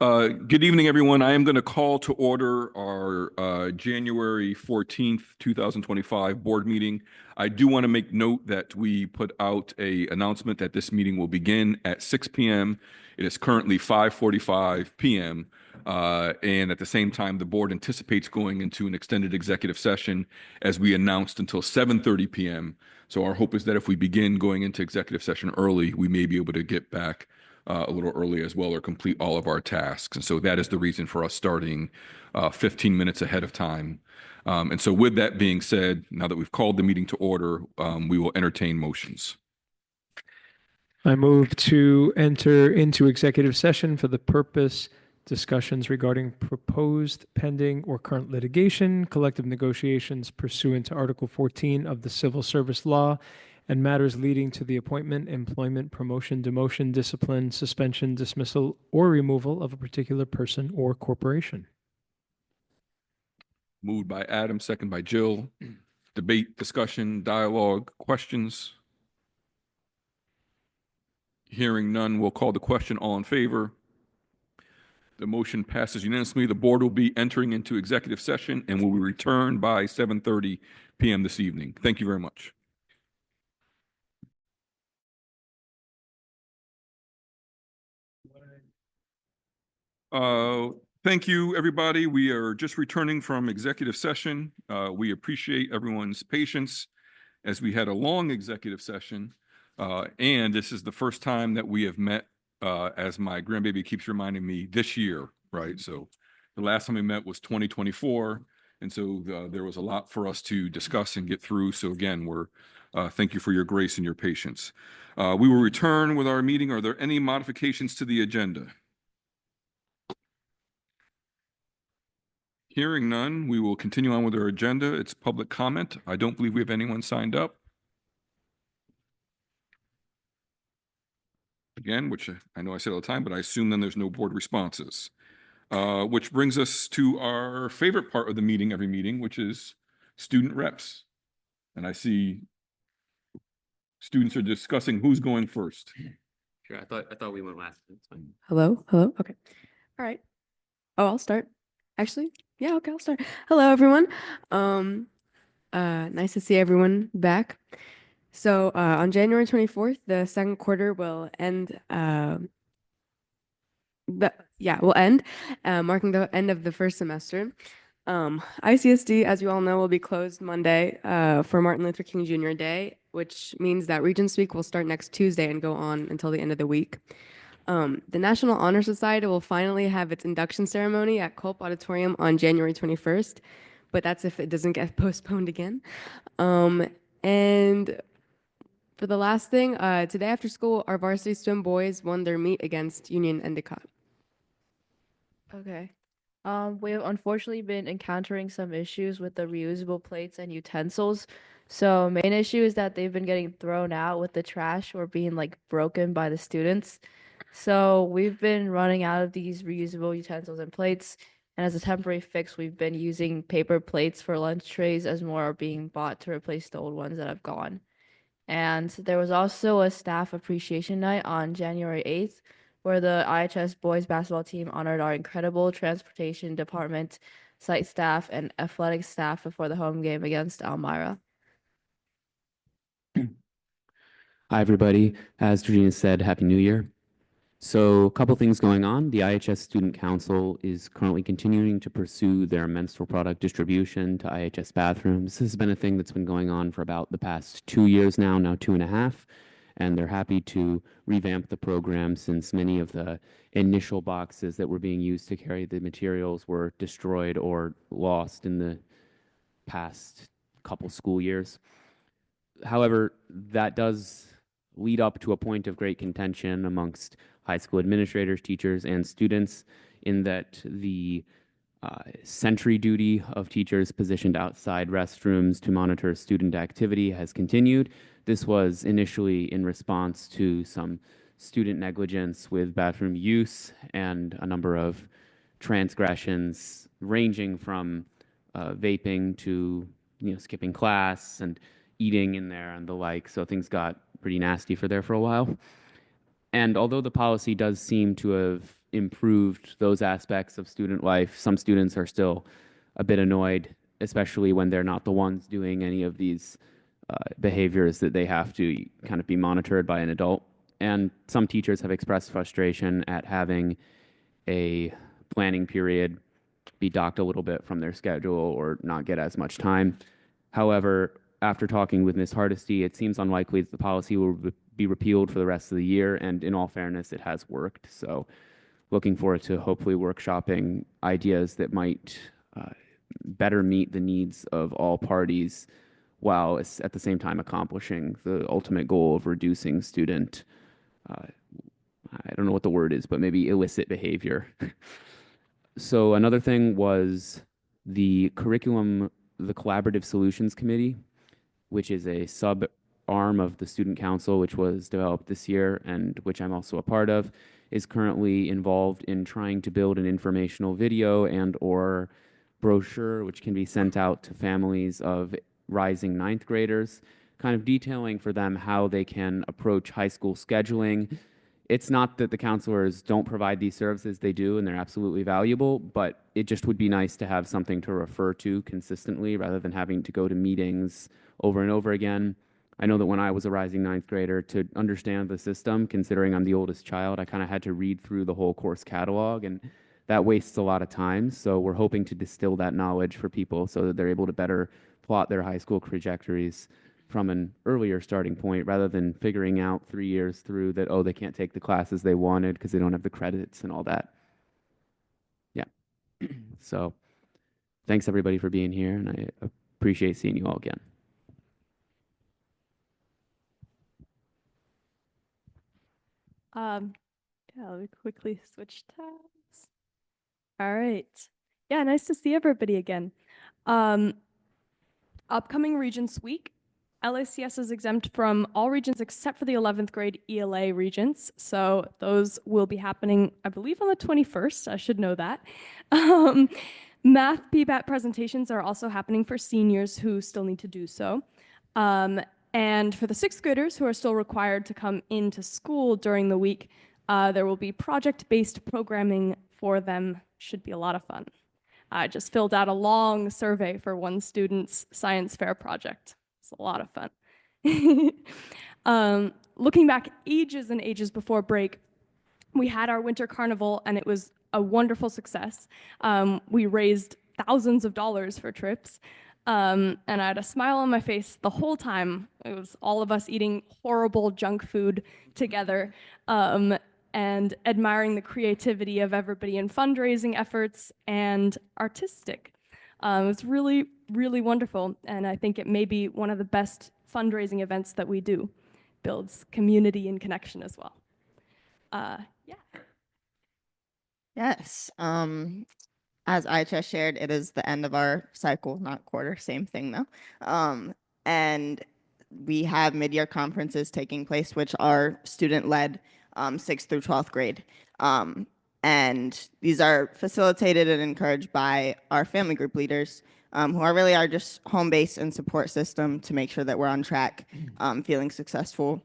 Good evening, everyone. I am going to call to order our January 14th, 2025 board meeting. I do want to make note that we put out an announcement that this meeting will begin at 6 p.m. It is currently 5:45 p.m. And at the same time, the board anticipates going into an extended executive session as we announced until 7:30 p.m. So our hope is that if we begin going into executive session early, we may be able to get back a little early as well or complete all of our tasks. And so that is the reason for us starting 15 minutes ahead of time. And so with that being said, now that we've called the meeting to order, we will entertain motions. I move to enter into executive session for the purpose discussions regarding proposed, pending, or current litigation, collective negotiations pursuant to Article 14 of the Civil Service Law, and matters leading to the appointment, employment, promotion, demotion, discipline, suspension, dismissal, or removal of a particular person or corporation. Moved by Adam, second by Jill. Debate, discussion, dialogue, questions. Hearing none, we'll call the question. All in favor? The motion passes unanimously. The board will be entering into executive session and will return by 7:30 p.m. this evening. Thank you very much. Thank you, everybody. We are just returning from executive session. We appreciate everyone's patience as we had a long executive session. And this is the first time that we have met, as my grandbaby keeps reminding me, this year, right? So the last time we met was 2024. And so there was a lot for us to discuss and get through. So again, thank you for your grace and your patience. We will return with our meeting. Are there any modifications to the agenda? Hearing none, we will continue on with our agenda. It's public comment. I don't believe we have anyone signed up. Again, which I know I say all the time, but I assume then there's no board responses. Which brings us to our favorite part of the meeting, every meeting, which is student reps. And I see students are discussing who's going first. Sure, I thought we went last. That's fine. Hello. Okay. All right. Oh, I'll start. Actually, yeah, okay, I'll start. Hello, everyone. Nice to see everyone back. So, on January 24th, the second quarter will end. Will end, marking the end of the first semester. ICSD, as you all know, will be closed Monday for Martin Luther King Jr. Day, which means that Regents Week will start next Tuesday and go on until the end of the week. The National Honor Society will finally have its induction ceremony at Culp Auditorium on January 21st, but that's if it doesn't get postponed again. And for the last thing, today after school, our varsity swim boys won their meet against Union Endicott. Okay. We have unfortunately been encountering some issues with the reusable plates and utensils. So main issue is that they've been getting thrown out with the trash or being like broken by the students. So we've been running out of these reusable utensils and plates. And as a temporary fix, we've been using paper plates for lunch trays as more are being bought to replace the old ones that have gone. And there was also a staff appreciation night on January 8th, where the IHS boys basketball team honored our incredible transportation department, site staff, and athletic staff before the home game against Elmira. Hi, everybody. As Georgina said, Happy New Year. So a couple things going on. The IHS Student Council is currently continuing to pursue their menstrual product distribution to IHS bathrooms. This has been a thing that's been going on for about the past 2 years now 2.5. And they're happy to revamp the program since many of the initial boxes that were being used to carry the materials were destroyed or lost in the past couple school years. However, that does lead up to a point of great contention amongst high school administrators, teachers, and students in that the sentry duty of teachers positioned outside restrooms to monitor student activity has continued. This was initially in response to some student negligence with bathroom use and a number of transgressions ranging from vaping to skipping class and eating in there and the like. So things got pretty nasty for a while. And although the policy does seem to have improved those aspects of student life. Some students are still a bit annoyed, especially when they're not the ones doing any of these behaviors that they have to kind of be monitored by an adult. And some teachers have expressed frustration at having a planning period be docked a little bit from their schedule or not get as much time. However, after talking with Ms. Hardesty, it seems unlikely that the policy will be repealed for the rest of the year, and in all fairness, it has worked. So looking forward to hopefully workshopping ideas that might better meet the needs of all parties while at the same time accomplishing the ultimate goal of reducing student, I don't know what the word is, but maybe illicit behavior. So another thing was the Collaborative Solutions Committee, which is a sub-arm of the Student Council, which was developed this year and which I'm also a part of, is currently involved in trying to build an informational video and or brochure, which can be sent out to families of rising ninth graders, kind of detailing for them how they can approach high school scheduling. It's not that the counselors don't provide these services, they do, and they're absolutely valuable, but it just would be nice to have something to refer to consistently rather than having to go to meetings over and over again. I know that when I was a rising ninth grader, to understand the system, considering I'm the oldest child, I kind of had to read through the whole course catalog, and that wastes a lot of time. So we're hoping to distill that knowledge for people so that they're able to better plot their high school trajectories from an earlier starting point rather than figuring out 3 years through that, oh, they can't take the classes they wanted because they don't have the credits and all that. Yeah. So thanks everybody for being here, and I appreciate seeing you all again. Yeah, let me quickly switch tabs. All right. Yeah, nice to see everybody again. Upcoming Regents Week. LACS is exempt from all regions except for the 11th grade ELA regents. So those will be happening, I believe, on the 21st. I should know that. Math PBAT presentations are also happening for seniors who still need to do so. And for the sixth graders who are still required to come into school during the week, there will be project-based programming for them. Should be a lot of fun. I just filled out a long survey for one student's science fair project. It's a lot of fun. Looking back ages and ages before break, we had our winter carnival and it was a wonderful success. We raised thousands of dollars for trips. And I had a smile on my face the whole time. It was all of us eating horrible junk food together and admiring the creativity of everybody in fundraising efforts and artistic. It was really, really wonderful. And I think it may be one of the best fundraising events that we do. Builds community and connection as well. Yeah. Yes. As I just shared, it is the end of our cycle, not quarter, same thing though. And we have mid-year conferences taking place, which are student-led 6th through 12th grade. And these are facilitated and encouraged by our family group leaders, who are really our just home base and support system to make sure that we're on track, feeling successful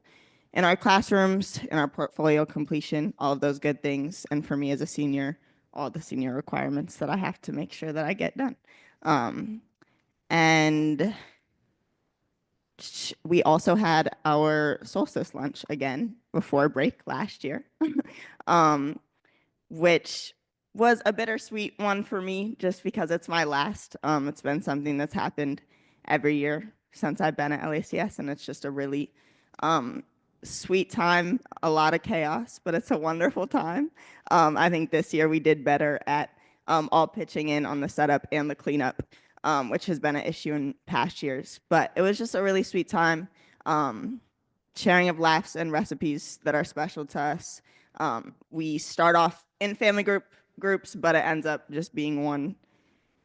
in our classrooms, in our portfolio completion, all of those good things. And for me as a senior, all the senior requirements that I have to make sure that I get done. And we also had our solstice lunch again before break last year, which was a bittersweet one for me just because it's my last. It's been something that's happened every year since I've been at LACS, and it's just a really sweet time, a lot of chaos, but it's a wonderful time. I think this year we did better at all pitching in on the setup and the cleanup, which has been an issue in past years. But it was just a really sweet time, sharing of laughs and recipes that are special to us. We start off in family groups, but it ends up just being one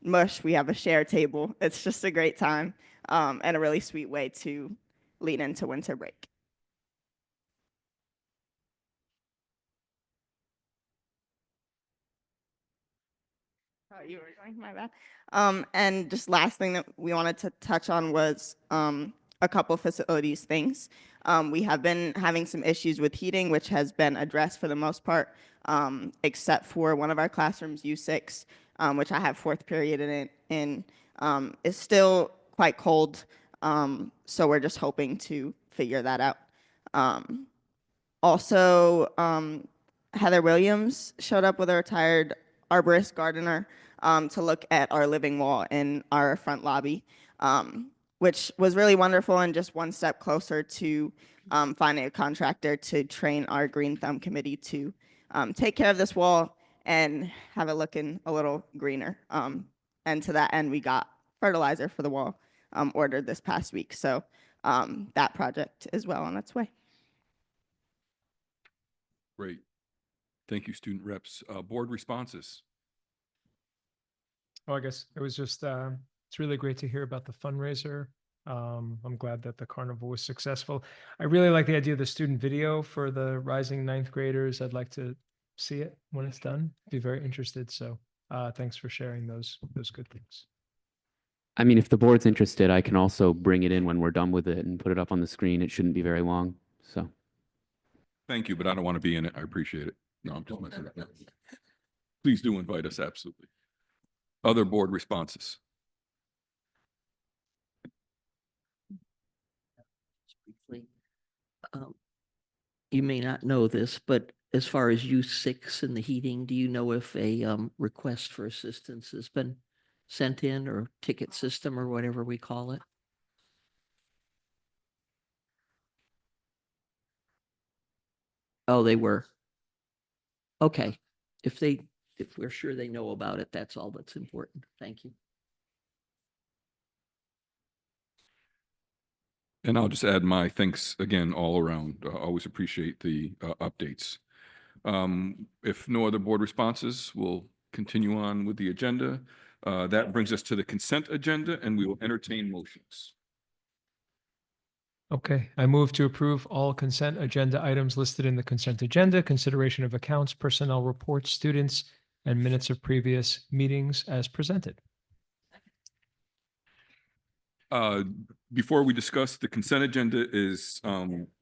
mush. We have a share table. It's just a great time and a really sweet way to lead into winter break. Oh, you were going, my bad. And just last thing that we wanted to touch on was a couple facilities things. We have been having some issues with heating, which has been addressed for the most part. except for one of our classrooms, U6, which I have fourth period in is still quite cold. So we're just hoping to figure that out. Also, Heather Williams showed up with a retired arborist gardener to look at our living wall in our front lobby, which was really wonderful and just one step closer to finding a contractor to train our Green Thumb committee to take care of this wall and have it looking a little greener. And to that end, we got fertilizer for the wall ordered this past week. So that project is well on its way. Great. Thank you, student reps. Board responses. Oh, I guess it was just, it's really great to hear about the fundraiser. I'm glad that the carnival was successful. I really like the idea of the student video for the rising ninth graders. I'd like to see it when it's done. Be very interested. So thanks for sharing those good things. I mean, if the board's interested, I can also bring it in when we're done with it and put it up on the screen. It shouldn't be very long. So Thank you, but I don't want to be in it. I appreciate it. No, I'm just messing with that. Please do invite us, absolutely. Other board responses. Briefly. You may not know this, but as far as U6 and the heating, do you know if a request for assistance has been sent in, or ticket system or whatever we call it? Oh, they were. Okay. If we're sure they know about it, that's all that's important. Thank you. And I'll just add my thanks again all around. Always appreciate the updates. If no other board responses, we'll continue on with the agenda. That brings us to the consent agenda, and we will entertain motions. Okay, I move to approve all consent agenda items listed in the consent agenda, consideration of accounts, personnel reports, students, and minutes of previous meetings as presented. Before we discuss, the consent agenda is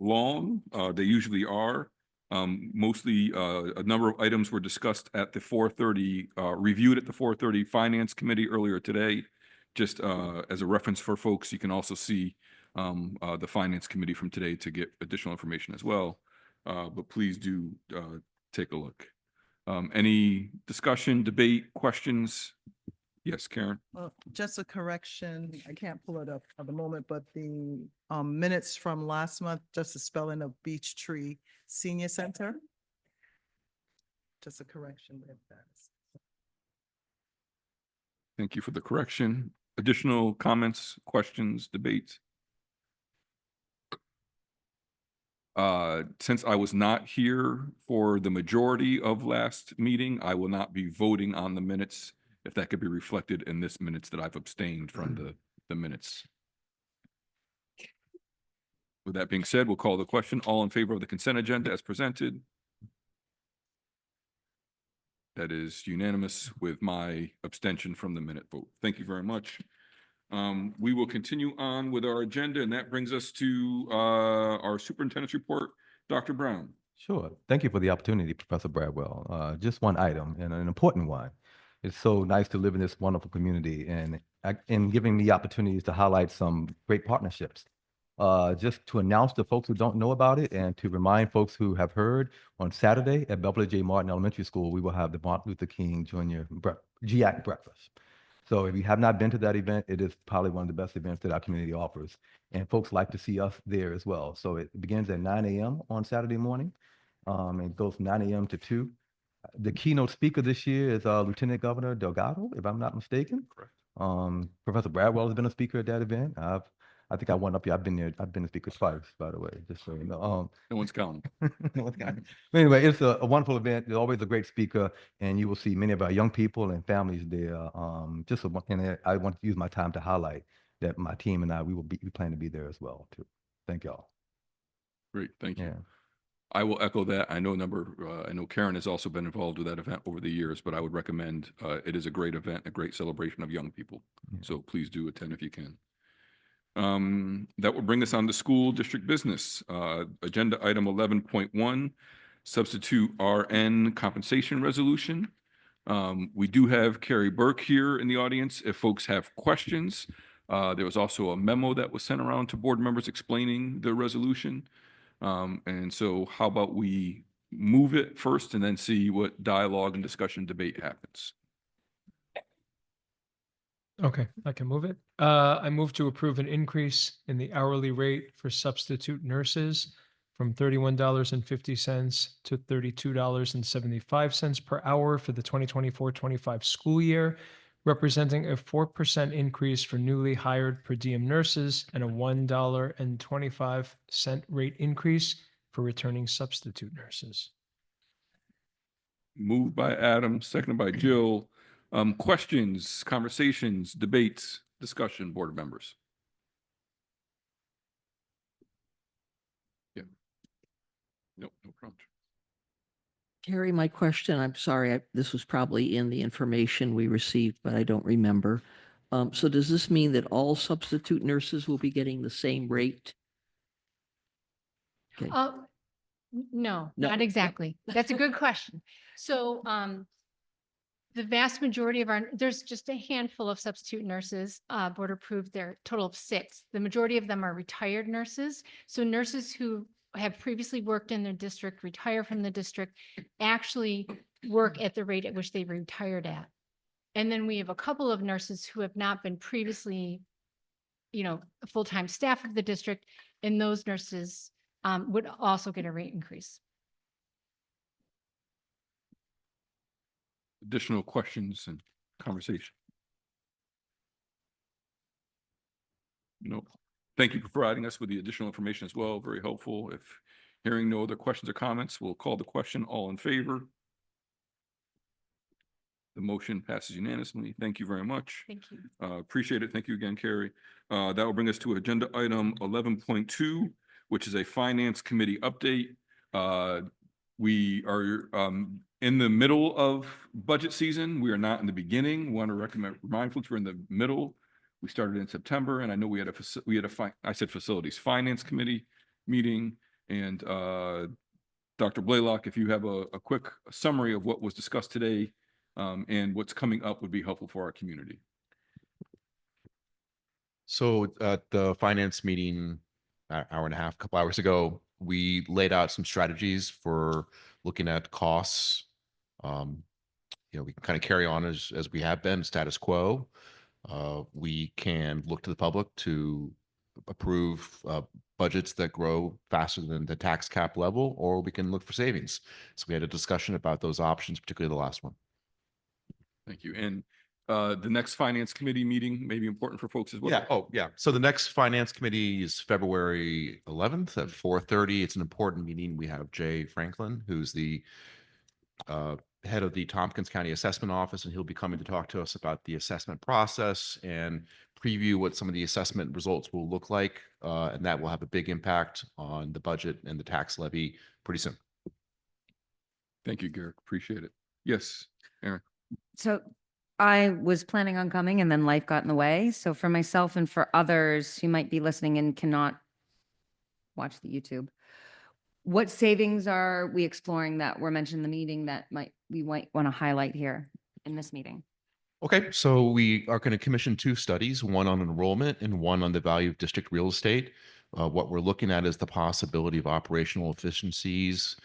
long. They usually are. Mostly a number of items were discussed at the 4:30, reviewed at the 4:30 Finance Committee earlier today. Just as a reference for folks, you can also see the Finance Committee from today to get additional information as well. But please do take a look. Any discussion, debate, questions? Yes, Karen. Well, just a correction. I can't pull it up at the moment, but the minutes from last month, just the spelling of Beech Tree Senior Center. Just a correction with that. Thank you for the correction. Additional comments, questions, debates? Since I was not here for the majority of last meeting, I will not be voting on the minutes. If that could be reflected in this minutes that I've abstained from the minutes. With that being said, we'll call the question. All in favor of the consent agenda as presented? That is unanimous with my abstention from the minute vote. Thank you very much. We will continue on with our agenda, and that brings us to our superintendent's report. Dr. Brown. Sure. Thank you for the opportunity, Professor Bradwell. Just one item, and an important one. It's so nice to live in this wonderful community, and giving me opportunities to highlight some great partnerships. Just to announce to folks who don't know about it, and to remind folks who have heard, on Saturday at Beverly J. Martin Elementary School, we will have the Martin Luther King Jr. GIAC breakfast. So if you have not been to that event, it is probably one of the best events that our community offers. And folks like to see us there as well. So it begins at 9 a.m. on Saturday morning. It goes from 9 a.m. to 2. The keynote speaker this year is Lieutenant Governor Delgado, if I'm not mistaken. Correct. Professor Bradwell has been a speaker at that event. I think I went up here. I've been there. I've been a speaker twice, by the way, just so you know. No one's counting. No one's counting. But anyway, it's a wonderful event. There's always a great speaker, and you will see many of our young people and families there. And I want to use my time to highlight that my team and I, we plan to be there as well too. Thank y'all. Great, thank you. Yeah. I will echo that. I know Karen has also been involved with that event over the years, but I would recommend, it is a great event, a great celebration of young people. Yeah. So please do attend if you can. That will bring us on to school district business. Agenda item 11.1. substitute RN compensation resolution. We do have Carrie Burke here in the audience if folks have questions. There was also a memo that was sent around to board members explaining the resolution. And so how about we move it first and then see what dialogue and discussion debate happens. Okay, I can move it. I move to approve an increase in the hourly rate for substitute nurses from $31.50 to $32.75 per hour for the 2024-25 school year, representing a 4% increase for newly hired per diem nurses and a $1.25 rate increase for returning substitute nurses. Moved by Adam, seconded by Jill. Questions, conversations, debates, discussion, board members. Yeah. No problem. Carrie, my question, I'm sorry, this was probably in the information we received, but I don't remember. So does this mean that all substitute nurses will be getting the same rate? Okay. No, No. not exactly. That's a good question. So, the vast majority of there's just a handful of substitute nurses, board approved, their total of 6. The majority of them are retired nurses. So nurses who have previously worked in their district, retire from the district, actually work at the rate at which they retired at. And then we have a couple of nurses who have not been previously, full-time staff of the district, and those nurses would also get a rate increase. Additional questions and conversation? No. Thank you for providing us with the additional information as well. Very helpful. If hearing no other questions or comments, we'll call the question. All in favor? The motion passes unanimously. Thank you very much. Thank you. Appreciate it. Thank you again, Carrie. That will bring us to agenda item 11.2, which is a finance committee update. We are in the middle of budget season. We are not in the beginning. We want to remind folks we're in the middle. We started in September, and I know we had facilities finance committee meeting, and Dr. Blaylock, if you have a quick summary of what was discussed today and what's coming up would be helpful for our community. So at the finance meeting, an hour and a half, a couple hours ago, we laid out some strategies for looking at costs. We can kind of carry on as we have been, status quo. We can look to the public to approve budgets that grow faster than the tax cap level, or we can look for savings. So we had a discussion about those options, particularly the last one. Thank you. And the next finance committee meeting may be important for folks as well. Yeah. Oh, yeah. So the next finance committee is February 11th at 4:30. It's an important meeting. We have Jay Franklin, who's the head of the Tompkins County Assessment Office, and he'll be coming to talk to us about the assessment process and preview what some of the assessment results will look like. And that will have a big impact on the budget and the tax levy pretty soon. Thank you, Garrett. Appreciate it. Yes, Aaron. So I was planning on coming and then life got in the way. So for myself and for others who might be listening and cannot watch the YouTube, what savings are we exploring that were mentioned in the meeting that we might want to highlight here in this meeting? Okay, so we are going to commission 2 studies, one on enrollment and one on the value of district real estate. What we're looking at is the possibility of operational efficiencies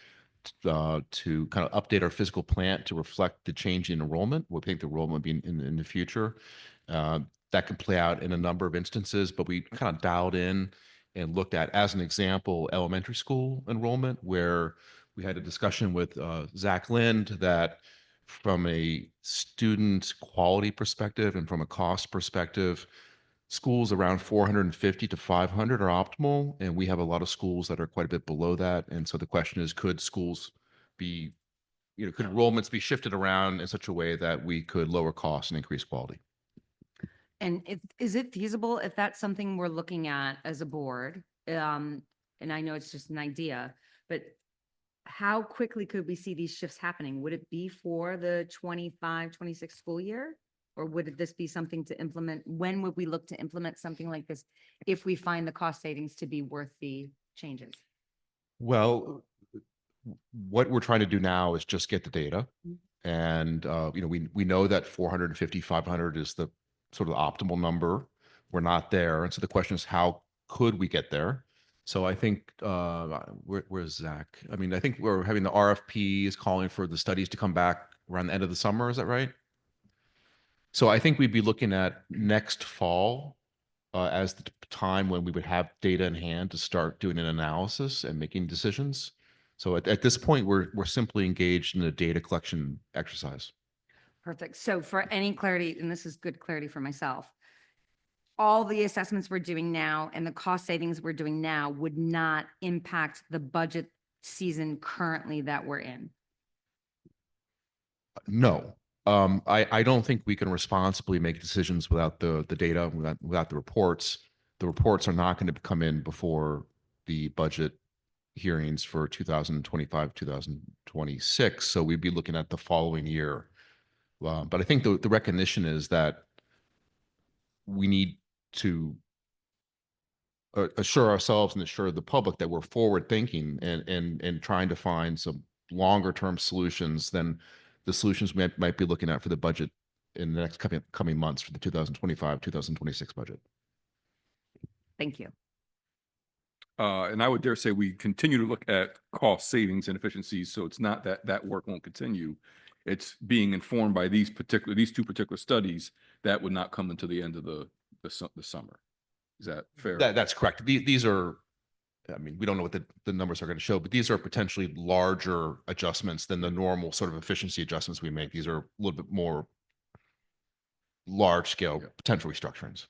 to kind of update our physical plant to reflect the change in enrollment. We think the enrollment will be in the future. That could play out in a number of instances, but we kind of dialed in and looked at, as an example, elementary school enrollment, where we had a discussion with Zach Lind that from a student quality perspective and from a cost perspective, schools around 450 to 500 are optimal, and we have a lot of schools that are quite a bit below that. And so the question is, could schools be, could enrollments be shifted around in such a way that we could lower costs and increase quality? And is it feasible if that's something we're looking at as a board? And I know it's just an idea, but how quickly could we see these shifts happening? Would it be for the 25-26 school year? Or would this be something to implement? When would we look to implement something like this if we find the cost savings to be worth the changes? Well, what we're trying to do now is just get the data. And, we know that 450, 500 is the sort of optimal number. We're not there. And so the question is, how could we get there? So I think, where's Zach? I mean, I think we're having the RFP is calling for the studies to come back around the end of the summer. Is that right? So I think we'd be looking at next fall as the time when we would have data in hand to start doing an analysis and making decisions. So at this point, we're simply engaged in a data collection exercise. Perfect. So for any clarity, and this is good clarity for myself, all the assessments we're doing now and the cost savings we're doing now would not impact the budget season currently that we're in. No, I don't think we can responsibly make decisions without the data, without the reports. The reports are not going to come in before the budget hearings for 2025, 2026. So we'd be looking at the following year. But I think the recognition is that we need to assure ourselves and assure the public that we're forward thinking and trying to find some longer term solutions than the solutions we might be looking at for the budget in the next coming months for the 2025, 2026 budget. Thank you. And I would dare say we continue to look at cost savings and efficiencies. So it's not that that work won't continue. It's being informed by these two particular studies that would not come until the end of the summer. Is that fair? That's correct. These are, I mean, we don't know what the numbers are going to show, but these are potentially larger adjustments than the normal sort of efficiency adjustments we make. These are a little bit more large scale potential restructurings.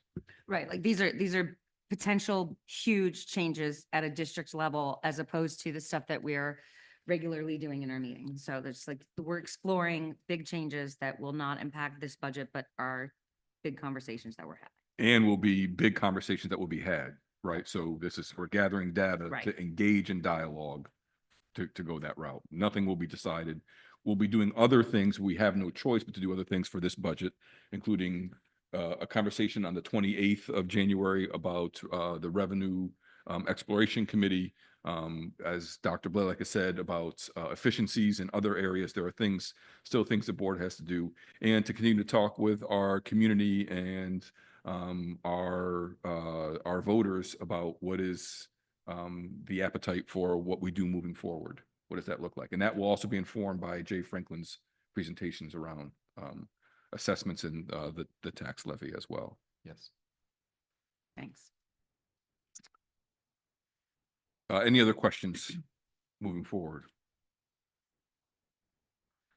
Right. Like these are potential huge changes at a district level as opposed to the stuff that we're regularly doing in our meetings. So there's like, we're exploring big changes that will not impact this budget, but are big conversations that we're having. And will be big conversations that will be had, right? So we're gathering data Right. to engage in dialogue to go that route. Nothing will be decided. We'll be doing other things. We have no choice but to do other things for this budget, including a conversation on the 28th of January about the Revenue Exploration Committee. As Dr. Blalock has said about efficiencies in other areas, there are still things the board has to do, and to continue to talk with our community and our voters about what is the appetite for what we do moving forward. What does that look like? And that will also be informed by Jay Franklin's presentations around assessments and the tax levy as well. Yes. Thanks. Any other questions moving forward?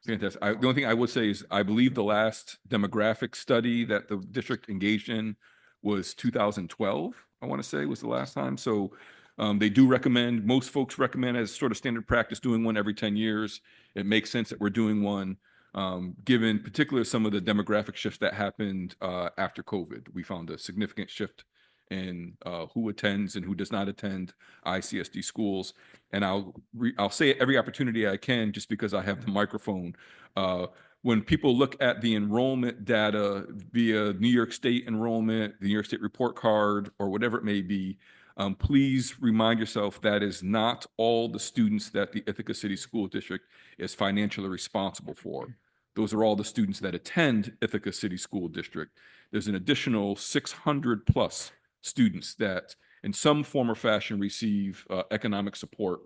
Fantastic. The only thing I would say is I believe the last demographic study that the district engaged in was 2012, I want to say was the last time. So they do recommend, most folks recommend as sort of standard practice doing one every 10 years. It makes sense that we're doing one, given particularly some of the demographic shifts that happened after COVID. We found a significant shift in who attends and who does not attend ICSD schools. And I'll say it every opportunity I can just because I have the microphone. When people look at the enrollment data via New York State enrollment, the New York State report card, or whatever it may be, please remind yourself that is not all the students that the Ithaca City School District is financially responsible for. Those are all the students that attend Ithaca City School District. There's an additional 600 plus students that in some form or fashion receive economic support,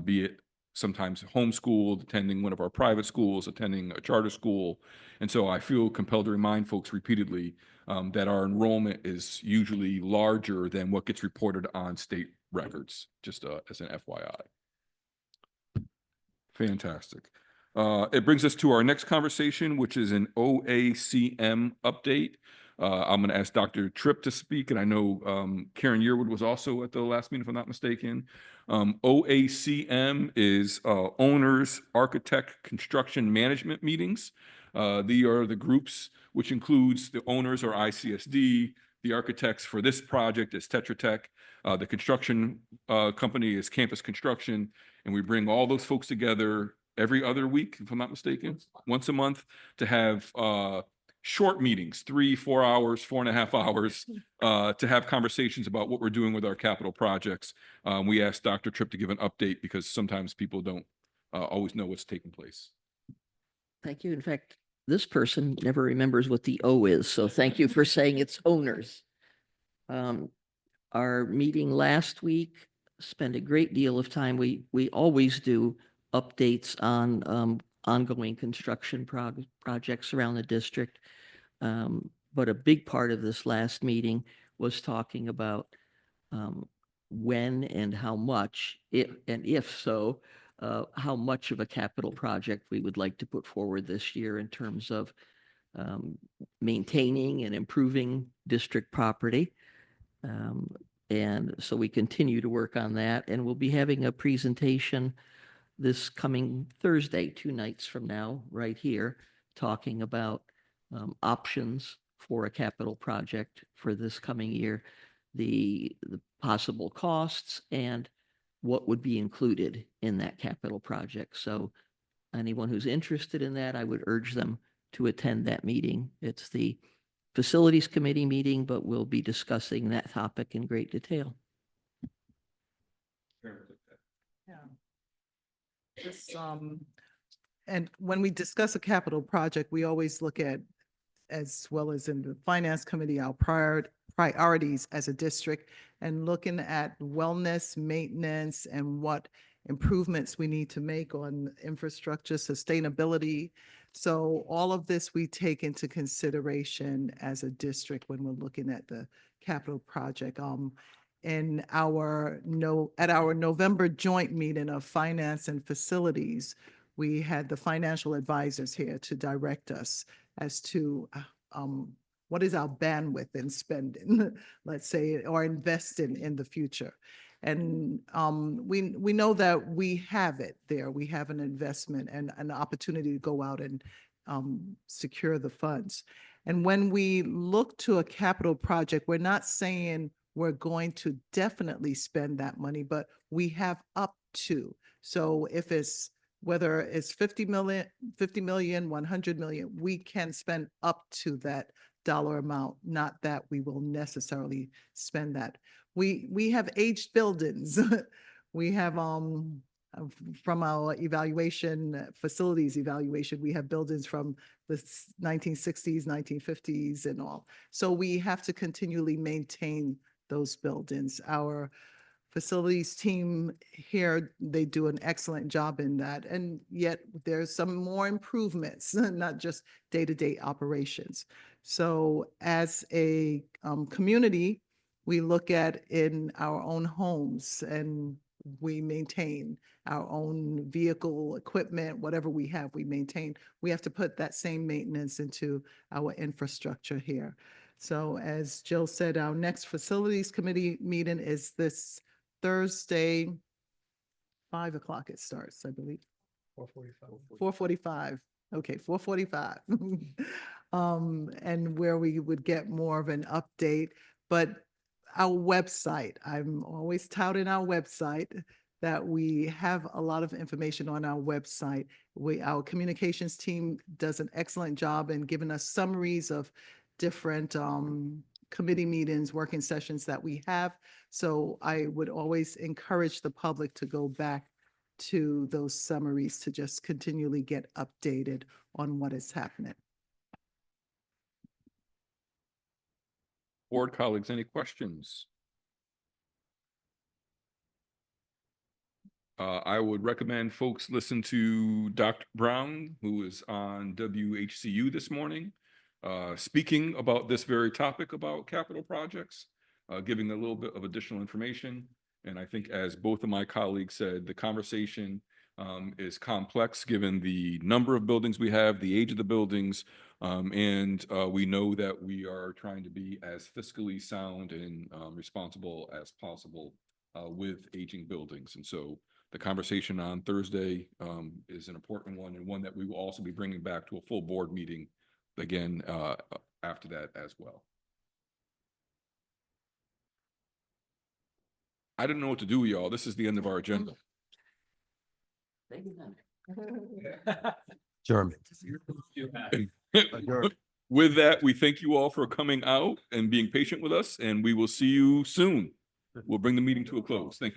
be it sometimes homeschooled, attending one of our private schools, attending a charter school. And so I feel compelled to remind folks repeatedly that our enrollment is usually larger than what gets reported on state records, just as an FYI. Fantastic. It brings us to our next conversation, which is an OACM update. I'm going to ask Dr. Tripp to speak, and I know Karen Yearwood was also at the last meeting, if I'm not mistaken. OACM is Owners, Architect, Construction Management Meetings. These are the groups which includes the owners or ICSD, the architects for this project is Tetra Tech, the construction company is Campus Construction, and we bring all those folks together every other week, if I'm not mistaken, once a month, to have short meetings, 3-4 hours, 4.5 hours, to have conversations about what we're doing with our capital projects. We asked Dr. Tripp to give an update because sometimes people don't always know what's taking place. Thank you. In fact, this person never remembers what the O is, so thank you for saying it's owners. Our meeting last week spent a great deal of time. We always do updates on ongoing construction projects around the district. But a big part of this last meeting was talking about when and how much, if so, how much of a capital project we would like to put forward this year in terms of maintaining and improving district property. And so we continue to work on that, and we'll be having a presentation this coming Thursday, 2 nights from now, right here, talking about options for a capital project for this coming year, the possible costs, and what would be included in that capital project. So anyone who's interested in that, I would urge them to attend that meeting. It's the Facilities Committee meeting, but we'll be discussing that topic in great detail. Yeah. This, and when we discuss a capital project, we always look at, as well as in the Finance Committee, our priorities as a district, and looking at wellness, maintenance, and what improvements we need to make on infrastructure, sustainability. So all of this we take into consideration as a district when we're looking at the capital project. At our November joint meeting of Finance and Facilities, we had the financial advisors here to direct us as to what is our bandwidth in spending, let's say, or investing in the future. And we know that we have it there. We have an investment and an opportunity to go out and secure the funds. And when we look to a capital project, we're not saying we're going to definitely spend that money, but we have up to. So if it's, whether it's 50 million, 100 million, we can spend up to that dollar amount, not that we will necessarily spend that. We have aged buildings. We have, from our evaluation, facilities evaluation, we have buildings from the 1960s, 1950s and all. So we have to continually maintain those buildings. Our facilities team here, they do an excellent job in that. And yet there's some more improvements, not just day-to-day operations. So as a community, we look at in our own homes and we maintain our own vehicle, equipment, whatever we have, we maintain. We have to put that same maintenance into our infrastructure here. So as Jill said, our next Facilities Committee meeting is this Thursday, 5 o'clock it starts, I believe. 4:45. Okay, 4:45. And where we would get more of an update, but our website, I'm always touting our website, that we have a lot of information on our website. Our communications team does an excellent job in giving us summaries of different committee meetings, working sessions that we have. So I would always encourage the public to go back to those summaries to just continually get updated on what is happening. Board colleagues, any questions? I would recommend folks listen to Dr. Brown, who is on WHCU this morning, speaking about this very topic about capital projects, giving a little bit of additional information. And I think, as both of my colleagues said, the conversation is complex given the number of buildings we have, the age of the buildings, and we know that we are trying to be as fiscally sound and responsible as possible with aging buildings. And so the conversation on Thursday is an important one, and one that we will also be bringing back to a full board meeting again after that as well. I didn't know what to do, y'all. This is the end of our agenda. German. With that, we thank you all for coming out and being patient with us, and we will see you soon. We'll bring the meeting to a close. Thank you.